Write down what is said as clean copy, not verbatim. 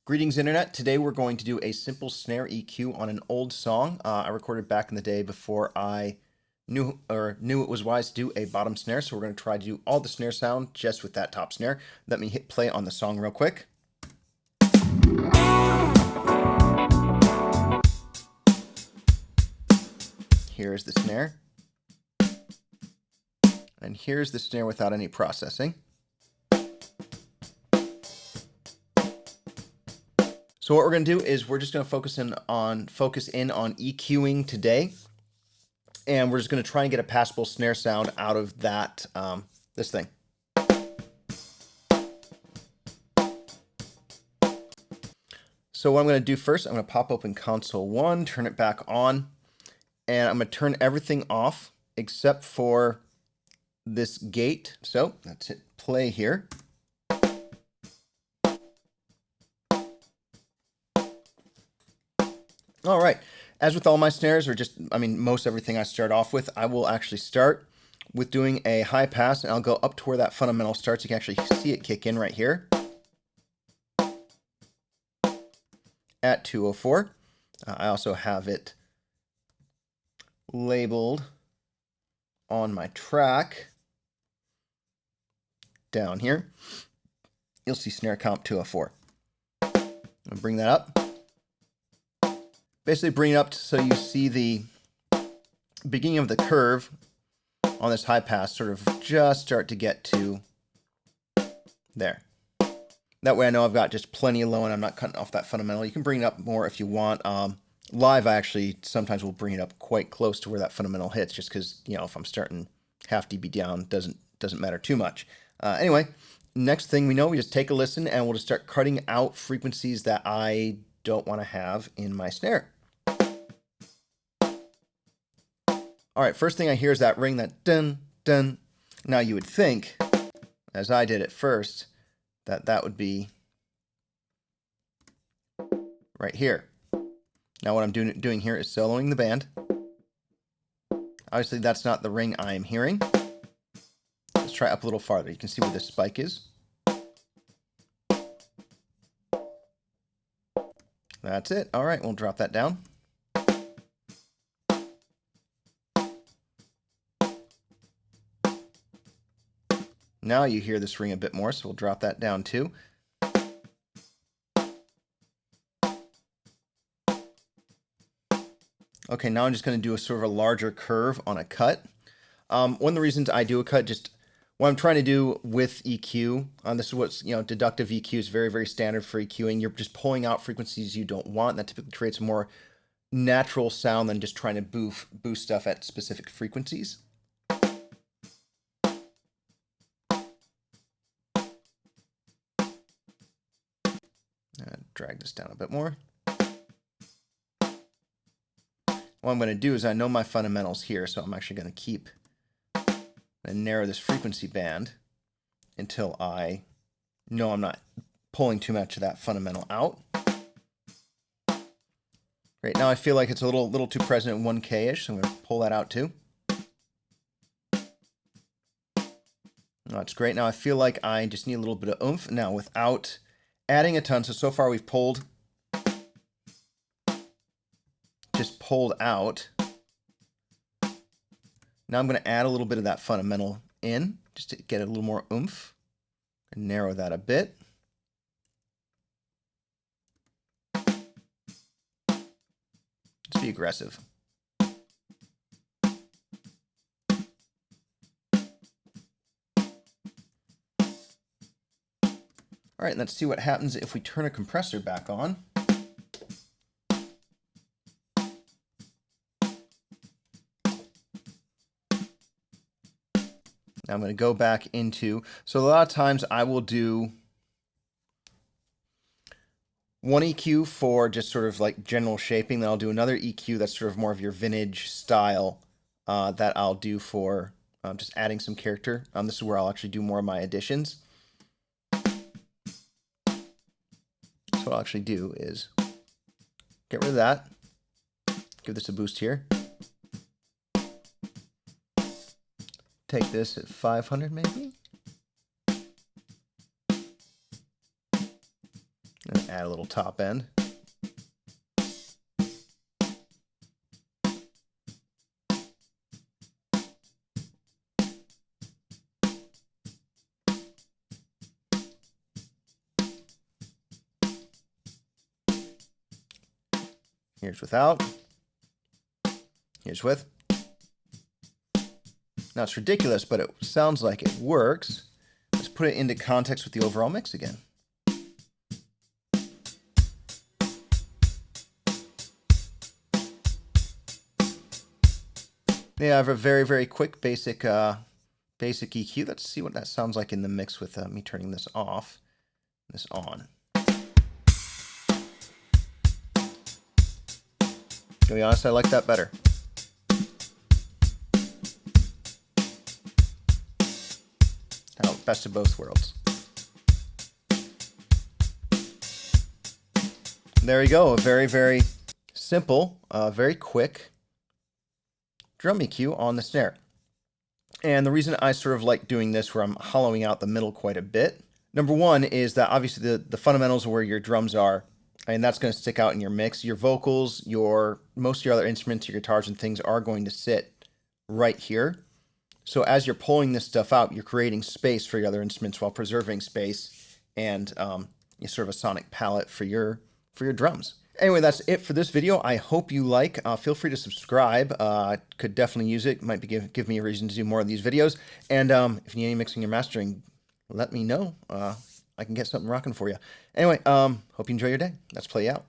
Greetings, Internet. Today we're going to do a simple snare EQ on an old song I recorded back in the day before I knew it was wise to do a bottom snare. So we're going to try to do all the snare sound just with that top snare. Let me hit play on the song real quick. Here's the snare. And here's the snare without any processing. So what we're going to do is we're just going to focus in on EQing today, and we're just going to try and get a passable snare sound out of that this thing. So what I'm going to do first, I'm going to pop open console 1, turn it back on, and I'm going to turn everything off except for this gate. So let's hit play here. All right, as with all my snares, or just, most everything I start off with, I will actually start with doing a high pass, and I'll go up to where that fundamental starts. You can actually see it kick in right here at 204. I also have it labeled on my track down here. You'll see snare comp 204. I'll bring that up. Basically bring it up so you see the beginning of the curve on this high pass sort of just start to get to there. That way I know I've got just plenty of low and I'm not cutting off that fundamental. You can bring it up more if you want. Live, I actually sometimes will bring it up quite close to where that fundamental hits, just because, if I'm starting half dB down, doesn't matter too much. Anyway, next thing we know, we just take a listen and we'll just start cutting out frequencies that I don't want to have in my snare. All right, first thing I hear is that ring, that dun, dun. Now you would think, as I did at first, that would be right here. Now what I'm doing here is soloing the band. Obviously that's not the ring I am hearing. Let's try up a little farther. You can see where this spike is. That's it. All right, we'll drop that down. Now you hear this ring a bit more, so we'll drop that down too. Okay, now I'm just going to do a sort of a larger curve on a cut. One of the reasons I do a cut, just what I'm trying to do with EQ, this is what's, deductive EQ is very, very standard for EQing. You're just pulling out frequencies you don't want. That typically creates a more natural sound than just trying to boost stuff at specific frequencies. Drag this down a bit more. What I'm going to do is I know my fundamentals here, so I'm actually going to keep and narrow this frequency band until I know I'm not pulling too much of that fundamental out. Great, now I feel like it's a little too present at 1K-ish, so I'm going to pull that out too. That's great. Now I feel like I just need a little bit of oomph. Now without adding a ton, so far we've just pulled out. Now I'm going to add a little bit of that fundamental in, just to get a little more oomph, and narrow that a bit. Just be aggressive. All right, let's see what happens if we turn a compressor back on. Now I'm going to go back into, so a lot of times I will do one EQ for just sort of like general shaping, then I'll do another EQ that's sort of more of your vintage style that I'll do for just adding some character. This is where I'll actually do more of my additions. What I'll actually do is get rid of that, give this a boost here, take this at 500 maybe, and add a little top end. Here's without. Here's with. Now it's ridiculous, but it sounds like it works. Let's put it into context with the overall mix again. Yeah, I have a very, very quick basic EQ. Let's see what that sounds like in the mix with me turning this off, this on. To be honest, I like that better. Now, best of both worlds. There you go. A very, very simple, very quick drum EQ on the snare. And the reason I sort of like doing this where I'm hollowing out the middle quite a bit, number one is that obviously the fundamentals of where your drums are, and that's going to stick out in your mix. Your vocals, most of your other instruments, your guitars and things are going to sit right here. So as you're pulling this stuff out, you're creating space for your other instruments while preserving space and sort of a sonic palette for your drums. Anyway, that's it for this video. I hope you like. Feel free to subscribe. Could definitely use it. Might be give me a reason to do more of these videos. And if you need any mixing or mastering, let me know. I can get something rocking for you. Anyway, hope you enjoy your day. Let's play out.